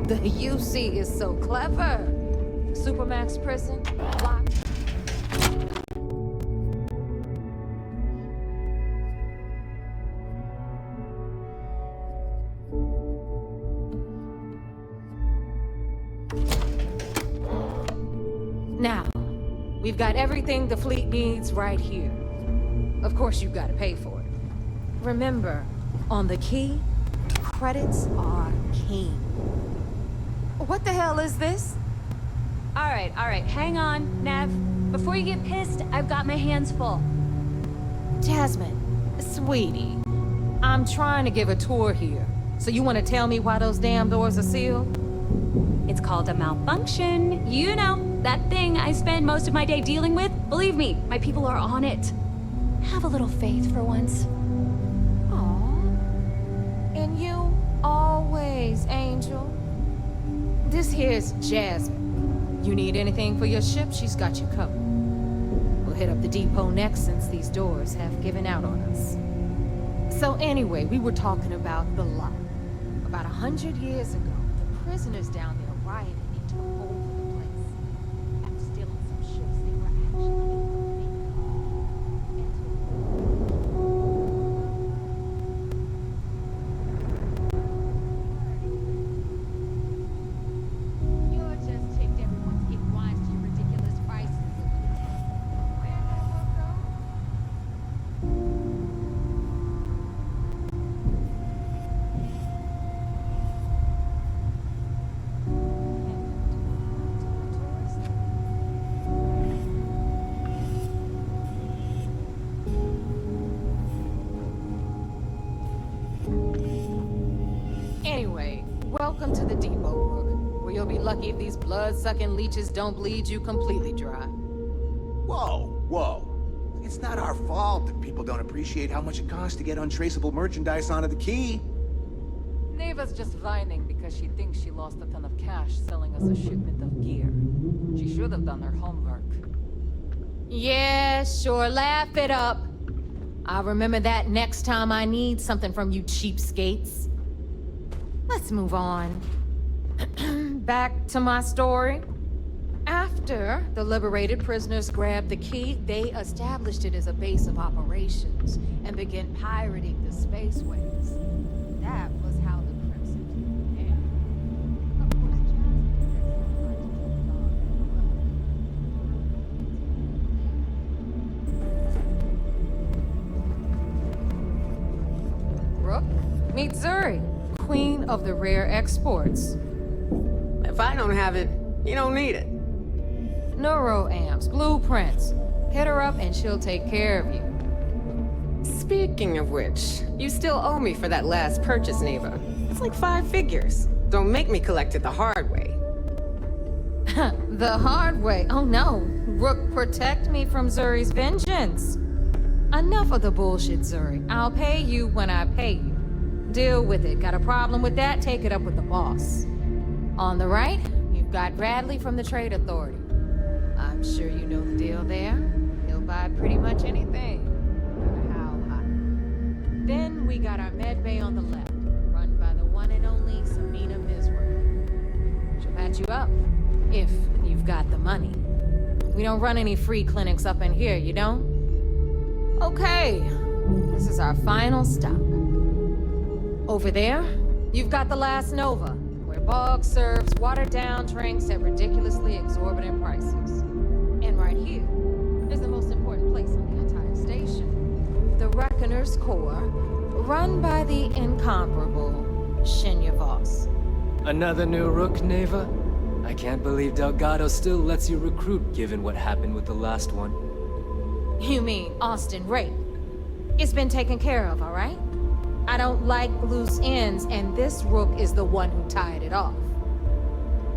The UC is so clever. Supermax prison, locked. Now, we've got everything the fleet needs right here. Of course, you've got to pay for it. Remember, on the key, credits are king. What the hell is this? All right, hang on, Nev. Before you get pissed, I've got my hands full. Jasmine, sweetie, I'm trying to give a tour here. So you want to tell me why those damn doors are sealed? It's called a malfunction. You know, that thing I spend most of my day dealing with. Believe me, my people are on it. Have a little faith for once. Aw. And you always, Angel. This here's Jasmine. You need anything for your ship, she's got you covered. We'll hit up the depot next since these doors have given out on us. So anyway, we were talking about the lot. About 100 years ago, the prisoners down there rioted and took over the place. After stealing some ships, they were actually welcome to the depot, Rook, where you'll be lucky if these blood-sucking leeches don't bleed you completely dry. Whoa. It's not our fault that people don't appreciate how much it costs to get untraceable merchandise onto the key. Neva's just whining because she thinks she lost a ton of cash selling us a shipment of gear. She should have done her homework. Yeah, sure, laugh it up. I'll remember that next time I need something from you cheapskates. Let's move on. Back to my story. After the liberated prisoners grabbed the key, they established it as a base of operations and began pirating the spaceways. That was how the Crimson began. Of course, Jasmine Rook, meet Zuri, Queen of the Rare Exports. If I don't have it, you don't need it. Neuroamps, blueprints. Hit her up and she'll take care of you. Speaking of which, you still owe me for that last purchase, Neva. It's like 5 figures. Don't make me collect it the hard way. The hard way? Oh no. Rook, protect me from Zuri's vengeance. Enough of the bullshit, Zuri. I'll pay you when I pay you. Deal with it. Got a problem with that? Take it up with the boss. On the right, you've got Bradley from the Trade Authority. I'm sure you know the deal there. He'll buy pretty much anything, no matter how hot. Then we got our med bay on the left, run by the one and only Samina Misra. She'll patch you up, if you've got the money. We don't run any free clinics up in here, you don't? Okay, this is our final stop. Over there, you've got the Last Nova, where Bog serves watered-down drinks at ridiculously exorbitant prices. And right here is the most important place on the entire station. The Reckoner's Core, run by the incomparable Shinya Voss. Another new rook, Neva? I can't believe Delgado still lets you recruit, given what happened with the last one. You mean Austin Rape? It's been taken care of, all right? I don't like loose ends, and this rook is the one who tied it off.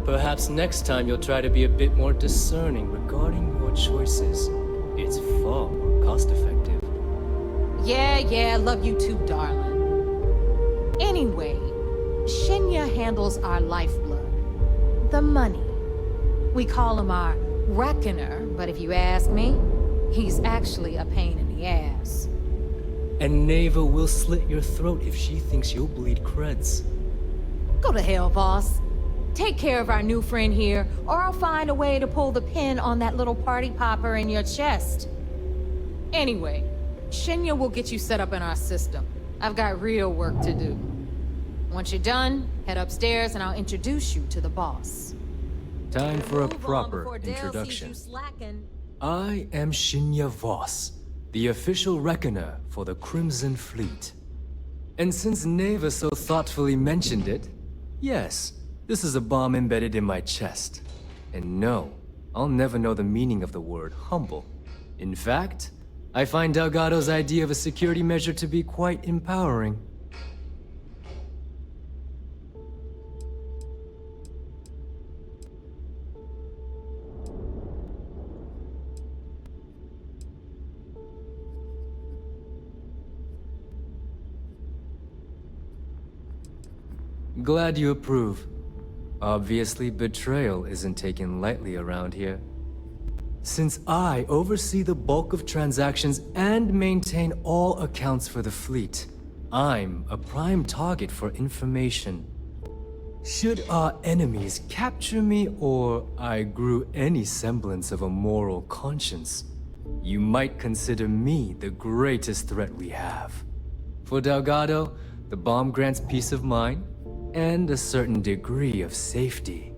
Perhaps next time you'll try to be a bit more discerning regarding your choices. It's far more cost-effective. Yeah, love you too, darling. Anyway, Shinya handles our lifeblood. The money. We call him our Reckoner, but if you ask me, he's actually a pain in the ass. And Neva will slit your throat if she thinks you'll bleed creds. Go to hell, boss. Take care of our new friend here, or I'll find a way to pull the pin on that little party popper in your chest. Anyway, Shinya will get you set up in our system. I've got real work to do. Once you're done, head upstairs and I'll introduce you to the boss. Time for a Move on proper before Dale sees introduction. you slacking. I am Shinya Voss, the official reckoner for the Crimson Fleet. And since Neva so thoughtfully mentioned it, yes, this is a bomb embedded in my chest. And no, I'll never know the meaning of the word humble. In fact, I find Delgado's idea of a security measure to be quite empowering. Glad you approve. Obviously, betrayal isn't taken lightly around here. Since I oversee the bulk of transactions and maintain all accounts for the fleet, I'm a prime target for information. Should our enemies capture me or I grew any semblance of a moral conscience, you might consider me the greatest threat we have. For Delgado, the bomb grants peace of mind and a certain degree of safety.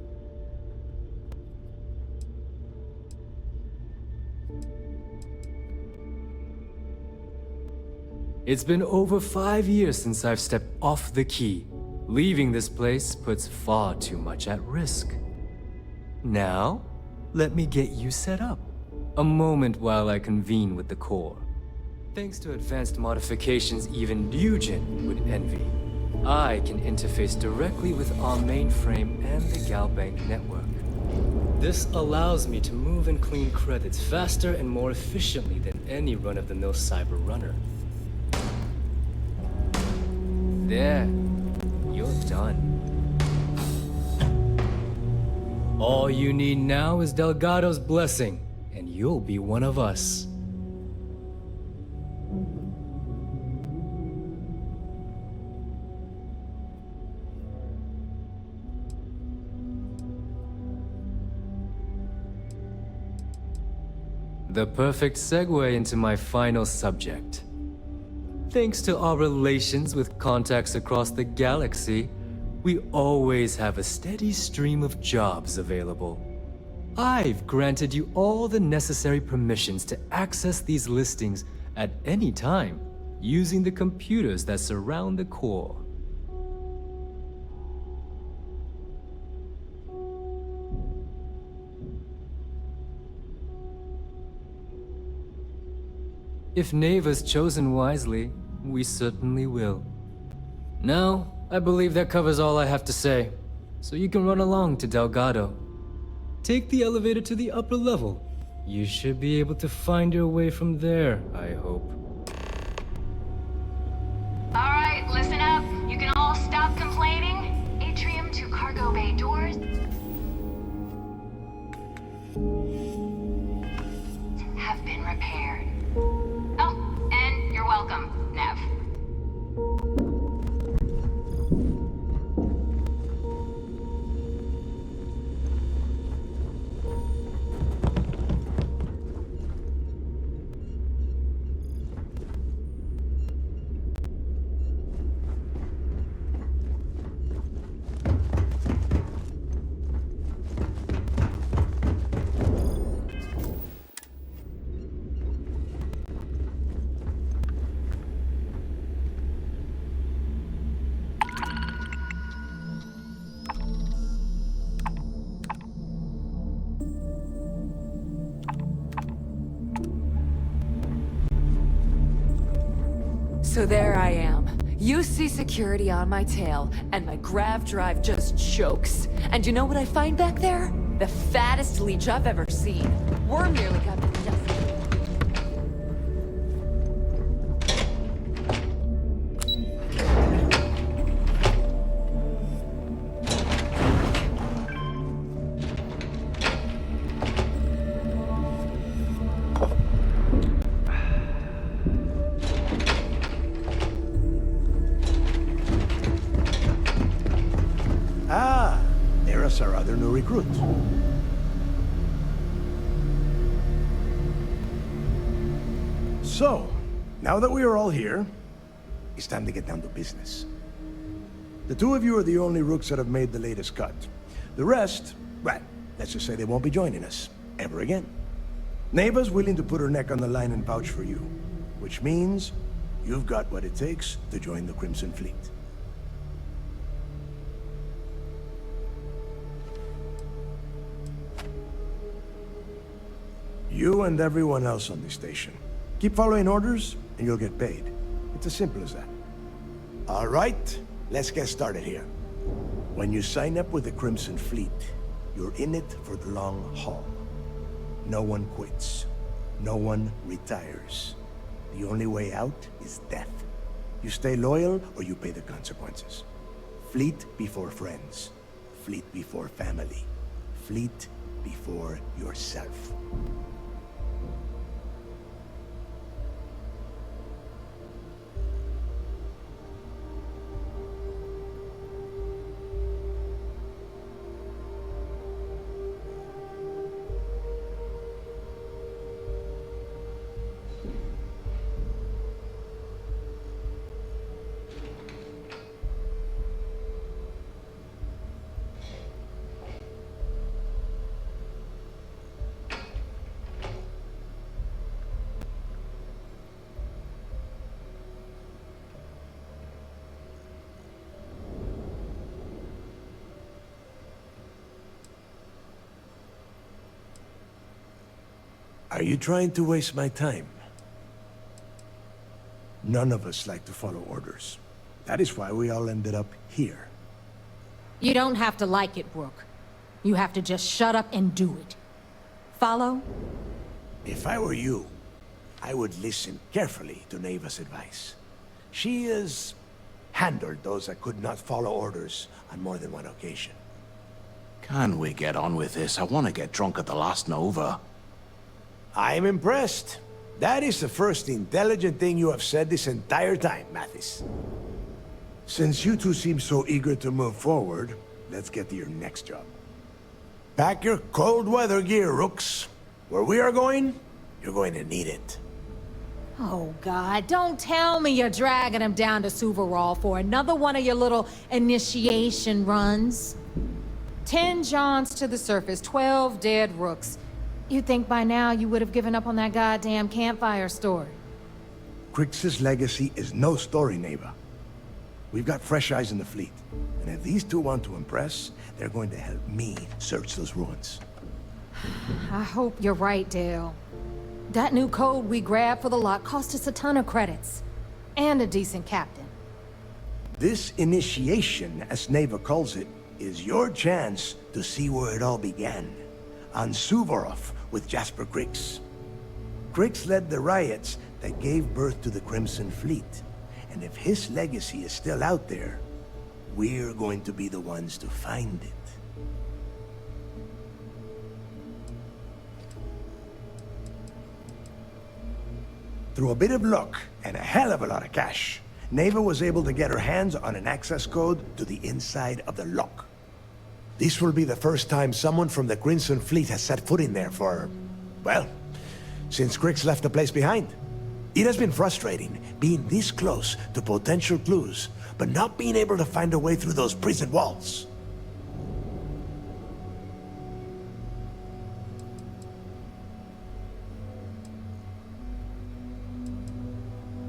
It's been over 5 years since I've stepped off the key. Leaving this place puts far too much at risk. Now, let me get you set up. A moment while I convene with the core. Thanks to advanced modifications even Nugent would envy, I can interface directly with our mainframe and the Galbank network. This allows me to move and clean credits faster and more efficiently than any run-of-the-mill cyber runner. There, you're done. All you need now is Delgado's blessing, and you'll be one of us. The perfect segue into my final subject. Thanks to our relations with contacts across the galaxy, we always have a steady stream of jobs available. I've granted you all the necessary permissions to access these listings at any time, using the computers that surround the core. If Neva's chosen wisely, we certainly will. Now, I believe that covers all I have to say, so you can run along to Delgado. Take the elevator to the upper level. You should be able to find your way from there, I hope. All right, listen up. So there I am. You see security on my tail, and my grav drive just chokes. And you know what I find back there? The fattest leech I've ever seen. Worm nearly got me just. Ah, there's our other new recruit. So, now that we are all here, it's time to get down to business. The two of you are the only rooks that have made the latest cut. The rest, well, let's just say they won't be joining us ever again. Neva's willing to put her neck on the line and vouch for you, which means you've got what it takes to join the Crimson Fleet. You and everyone else on this station. Keep following orders, and you'll get paid. It's as simple as that. All right, let's get started here. When you sign up with the Crimson Fleet, you're in it for the long haul. No one quits. No one retires. The only way out is death. You stay loyal, or you pay the consequences. Fleet before friends. Fleet before family. Fleet before yourself. Are you trying to waste my time? None of us like to follow orders. That is why we all ended up here. You don't have to like it, Rook. You have to just shut up and do it. Follow? If I were you, I would listen carefully to Neva's advice. She has handled those that could not follow orders on more than one occasion. Can we get on with this? I want to get drunk at the last Nova. I'm impressed. That is the first intelligent thing you have said this entire time, Mathis. Since you two seem so eager to move forward, let's get to your next job. Pack your cold weather gear, Rooks. Where we are going, you're going to need it. Oh, God, don't tell me you're dragging him down to Suvarall for another one of your little initiation runs. 10 Johns to the surface, 12 dead Rooks. You'd think by now you would have given up on that goddamn campfire story. Crix's legacy is no story, Neva. We've got fresh eyes in the fleet. And if these two want to impress, they're going to help me search those ruins. I hope you're right, Dale. That new code we grabbed for the lot cost us a ton of credits. And a decent captain. This initiation, as Neva calls it, is your chance to see where it all began. On Suvorov with Jasper Crix. Crix led the riots that gave birth to the Crimson Fleet. And if his legacy is still out there, we're going to be the ones to find it. Through a bit of luck and a hell of a lot of cash, Neva was able to get her hands on an access code to the inside of the lock. This will be the first time someone from the Crimson Fleet has set foot in there for, well, since Crix left the place behind. It has been frustrating being this close to potential clues, but not being able to find a way through those prison walls.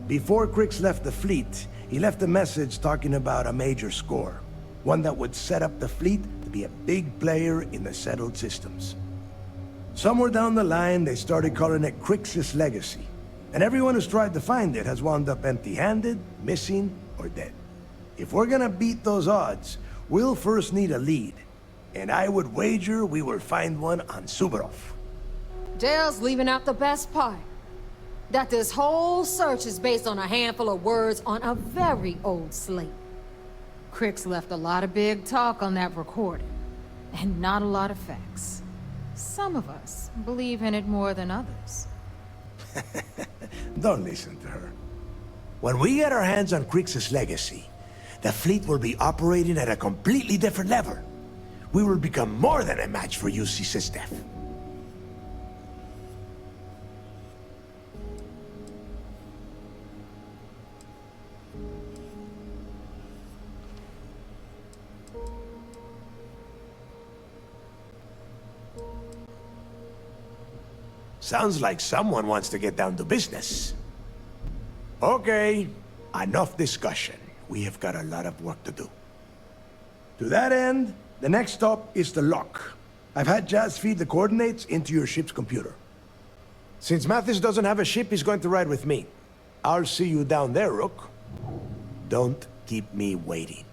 Before Crix left the fleet, he left a message talking about a major score. One that would set up the fleet to be a big player in the settled systems. Somewhere down the line, they started calling it Crix's legacy. And everyone who's tried to find it has wound up empty-handed, missing, or dead. If we're gonna beat those odds, we'll first need a lead. And I would wager we will find one on Suvorov. Dale's leaving out the best part. That this whole search is based on a handful of words on a very old slate. Crix left a lot of big talk on that recording, and not a lot of facts. Some of us believe in it more than others. Don't listen to her. When we get our hands on Crix's legacy, the fleet will be operating at a completely different level. We will become more than a match for UC SteamDeck. Sounds like someone wants to get down to business. Okay, enough discussion. We have got a lot of work to do. To that end, the next stop is the lock. I've had Jazz feed the coordinates into your ship's computer. Since Mathis doesn't have a ship, he's going to ride with me. I'll see you down there, Rook. Don't keep me waiting.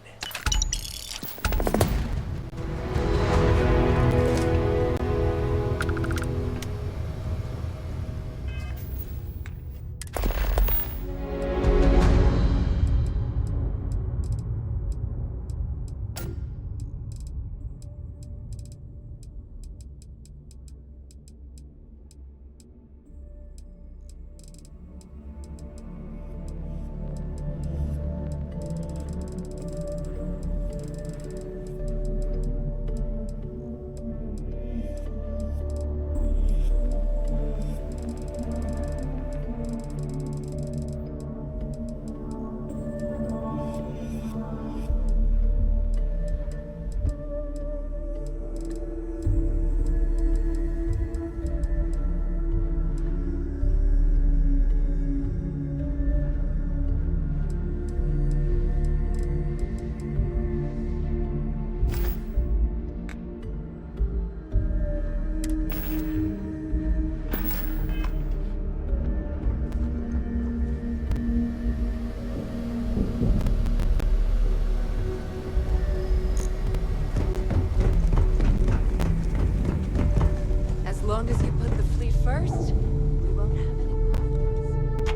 As long as you put the fleet first, we won't have any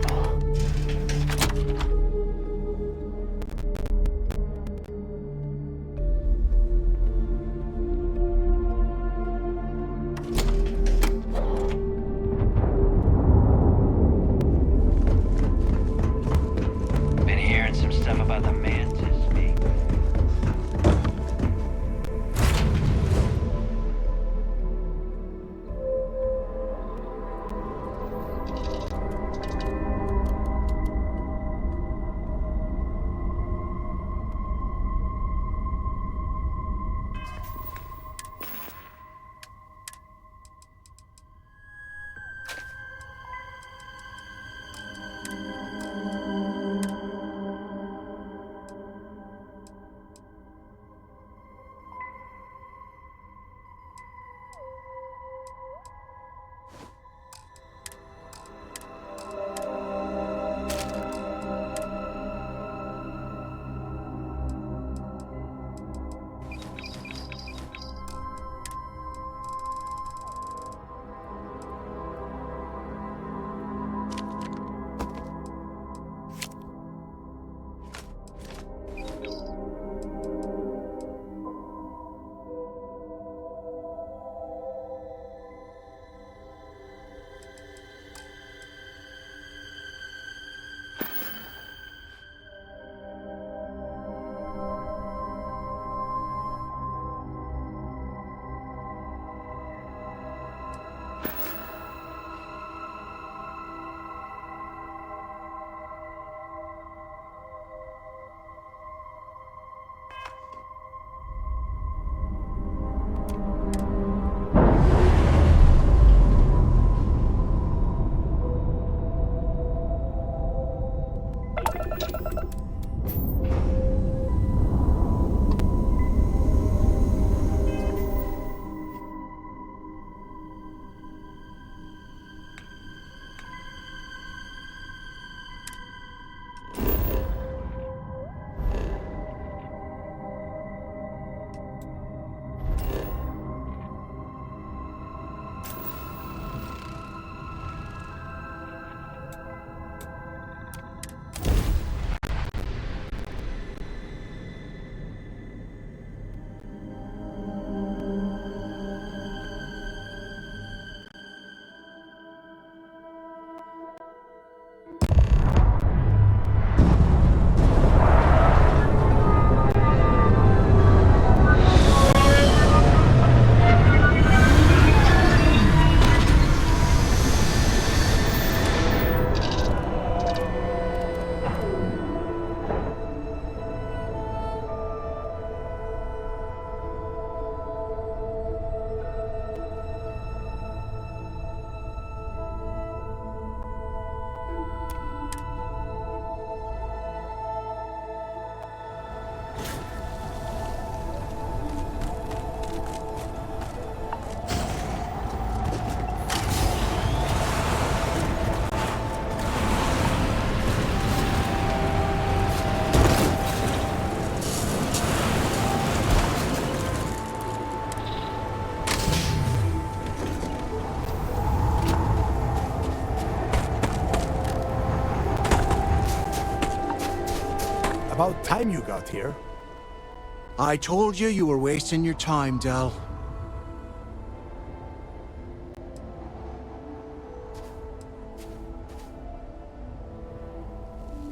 problems. Been hearing some stuff about About time you got here. I told you you were wasting your time, Del.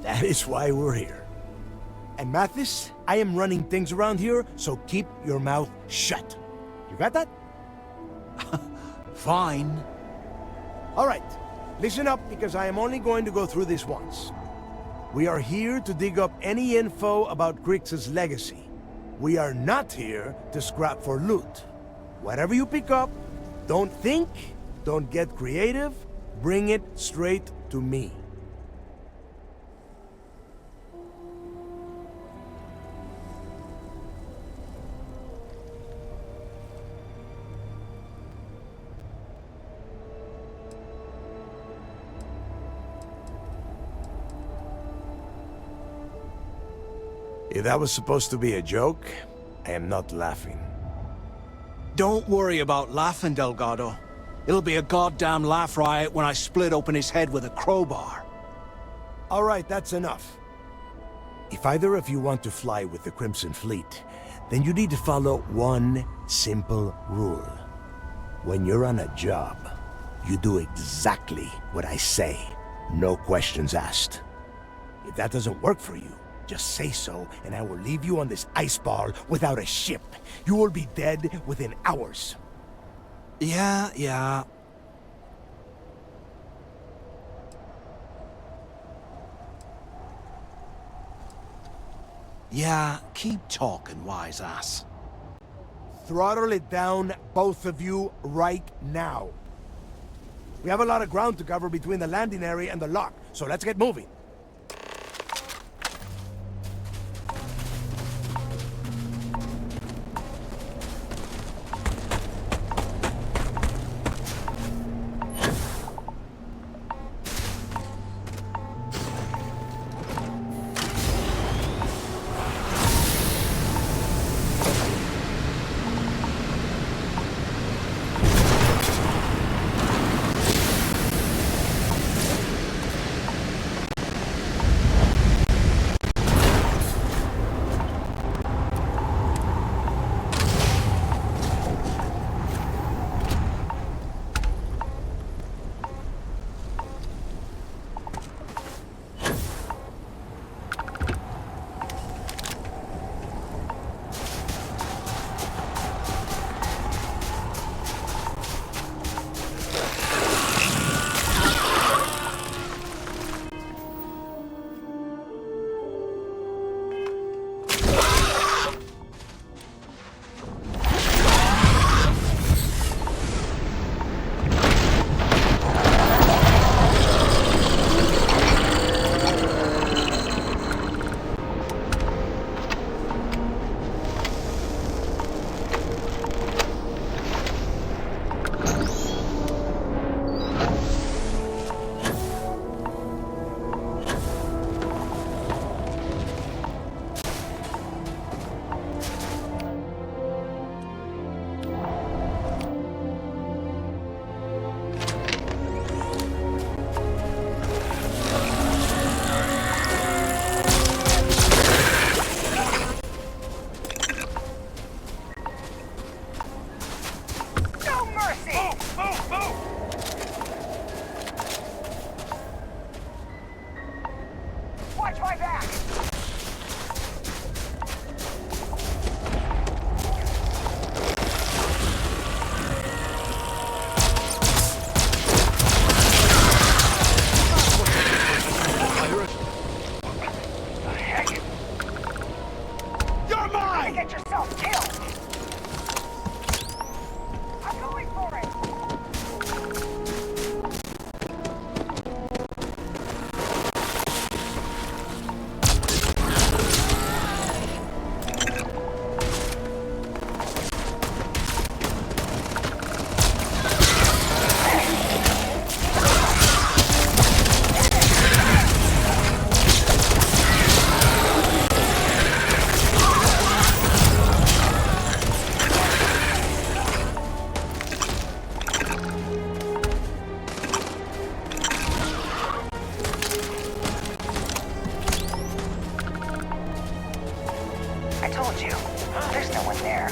That is why we're here. And Mathis, I am running things around here, so keep your mouth shut. You got that? Fine. All right, listen up because I am only going to go through this once. We are here to dig up any info about Grix's legacy. We are not here to scrap for loot. Whatever you pick up, don't think, don't get creative, bring it straight to me. If that was supposed to be a joke, I am not laughing. Don't worry about laughing, Delgado. It'll be a goddamn laugh riot when I split open his head with a crowbar. All right, that's enough. If either of you want to fly with the Crimson Fleet, then you need to follow one simple rule. When you're on a job, you do exactly what I say. No questions asked. If that doesn't work for you, just say so, and I will leave you on this ice ball without a ship. You will be dead within hours. Yeah. Yeah, keep talking, wise ass. Throttle it down, both of you, right now. We have a lot of ground to cover between the landing area and the lock, so let's get moving. told you. There's no one there.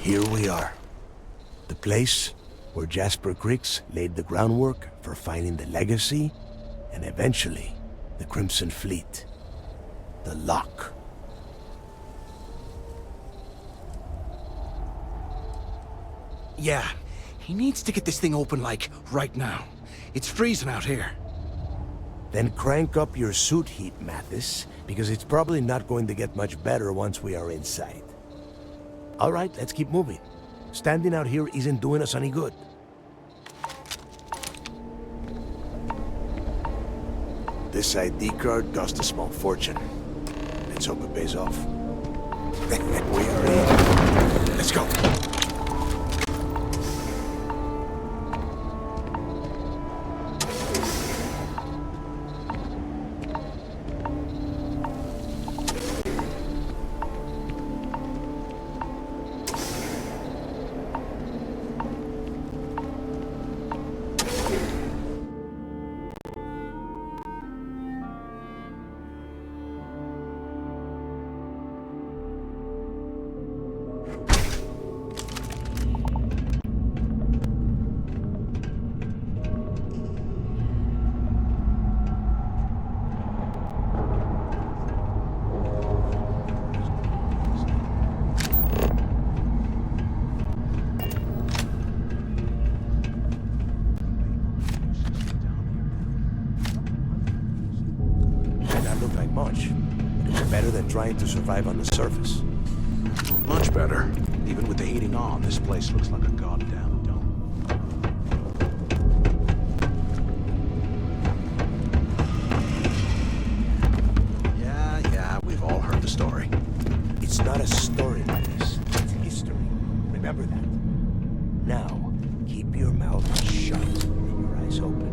Here we are. The place where Jasper Griggs laid the groundwork for finding the legacy and eventually the Crimson Fleet. The lock. Yeah, he needs to get this thing open, like, right now. It's freezing out here. Then crank up your suit heat, Mathis, because it's probably not going to get much better once we are inside. All right, let's keep moving. Standing out here isn't doing us any good. This ID card cost a small fortune. Let's hope it pays off. We are in. Let's go. Trying to survive on the surface. Much better. Even with the heating on, this place looks like a goddamn dome. Yeah, we've all heard the story. It's not a story, Mathis. It's history. Remember that. Now, keep your mouth shut and your eyes open.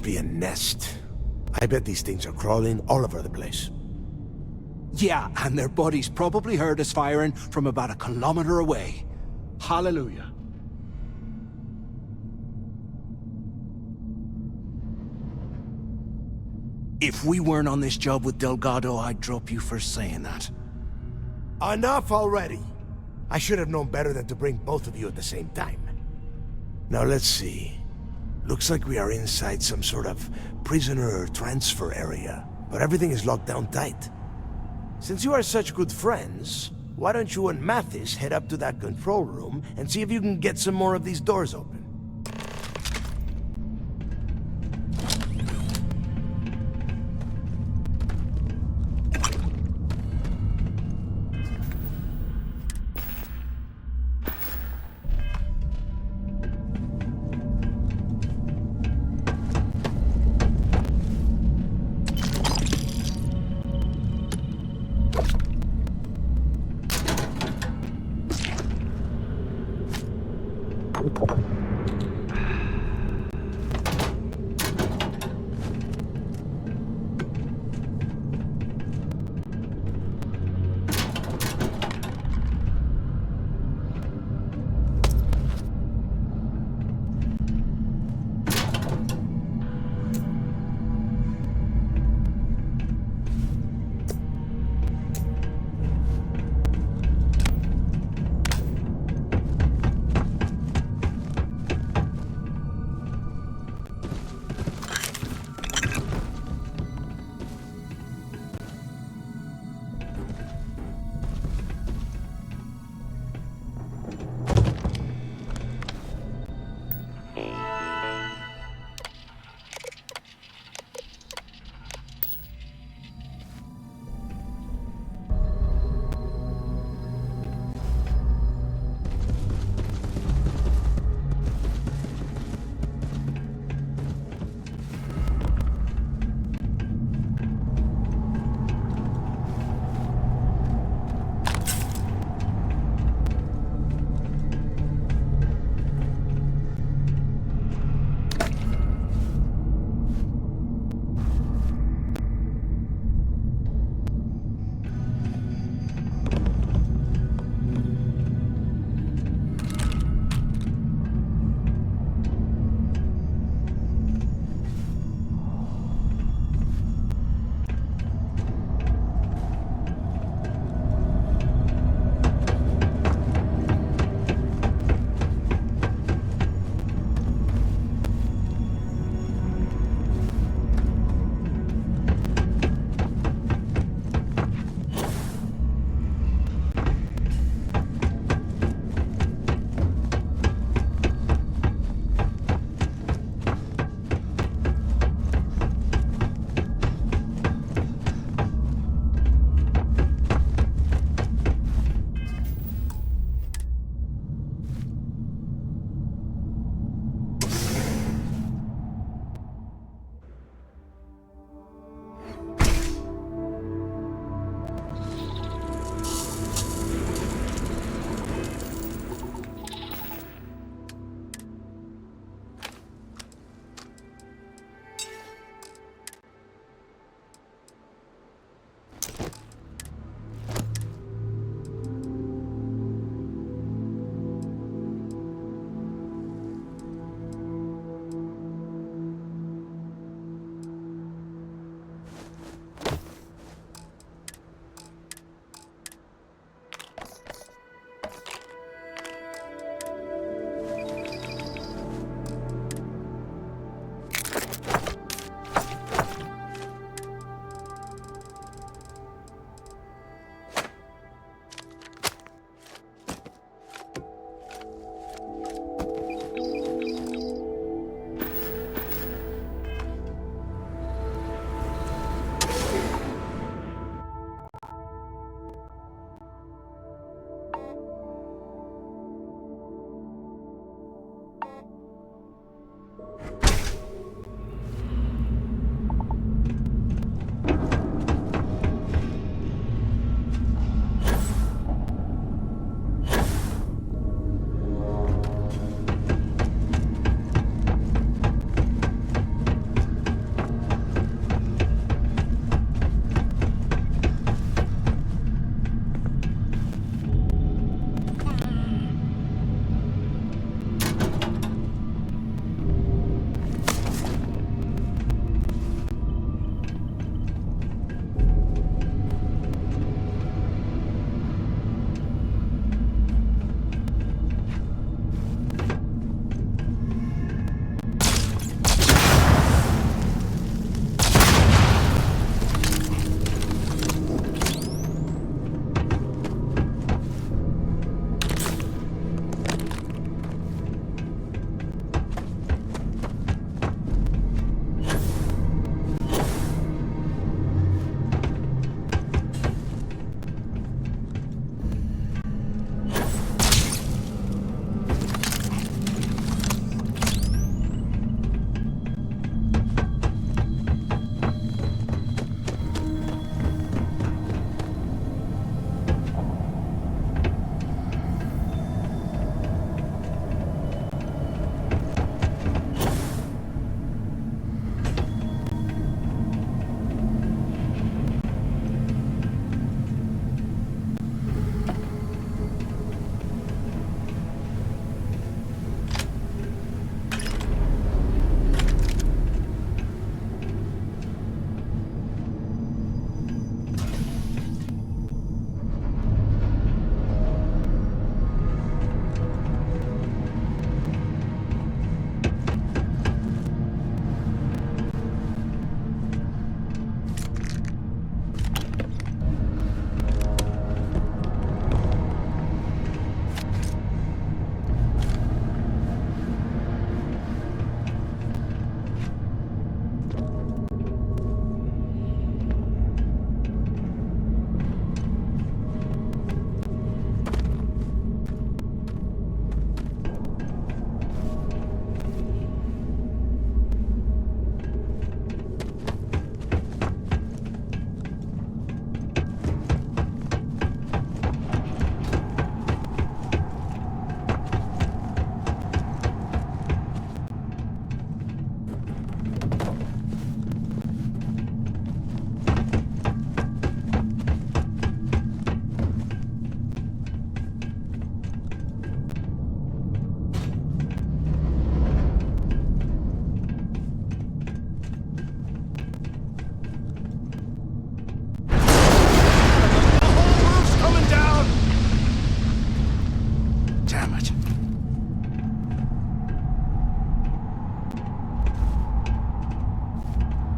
must be a nest. I bet these things are crawling all over the place. Yeah, and their buddies probably heard us firing from about a kilometer away. Hallelujah. If we weren't on this job with Delgado, I'd drop you for saying that. Enough already! I should have known better than to bring both of you at the same time. Now let's see. Looks like we are inside some sort of prisoner transfer area, but everything is locked down tight. Since you are such good friends, why don't you and Mathis head up to that control room and see if you can get some more of these doors open?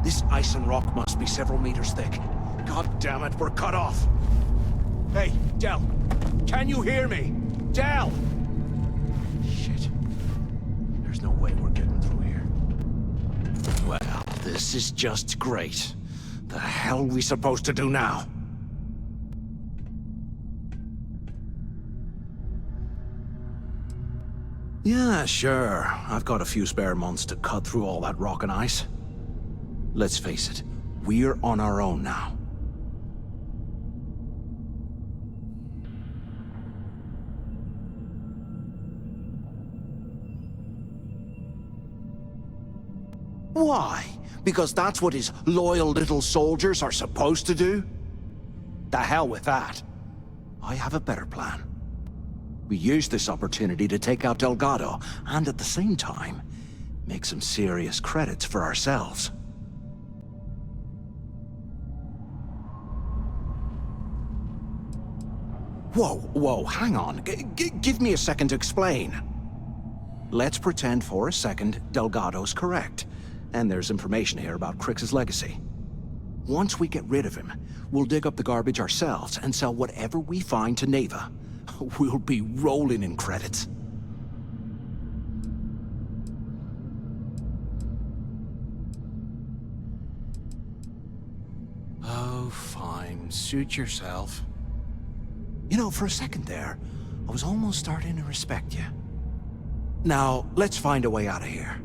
This ice and rock must be several meters thick. God damn it, we're cut off. Hey, Del. Can you hear me? Del! Shit. There's no way we're getting through here. Well, this is just great. The hell are we supposed to do now? Yeah, sure. I've got a few spare months to cut through all that rock and ice. Let's face it, we're on our own now. Why? Because that's what his loyal little soldiers are supposed to do? The hell with that. I have a better plan. We use this opportunity to take out Delgado, and at the same time, make some serious credits for ourselves. Whoa, hang on. Give me a second to explain. Let's pretend for a second Delgado's correct, and there's information here about Crix's legacy. Once we get rid of him, we'll dig up the garbage ourselves and sell whatever we find to Neva. We'll be rolling in credits. Oh, fine. Suit yourself. You know, for a second there, I was almost starting to respect you. Now, let's find a way out of here.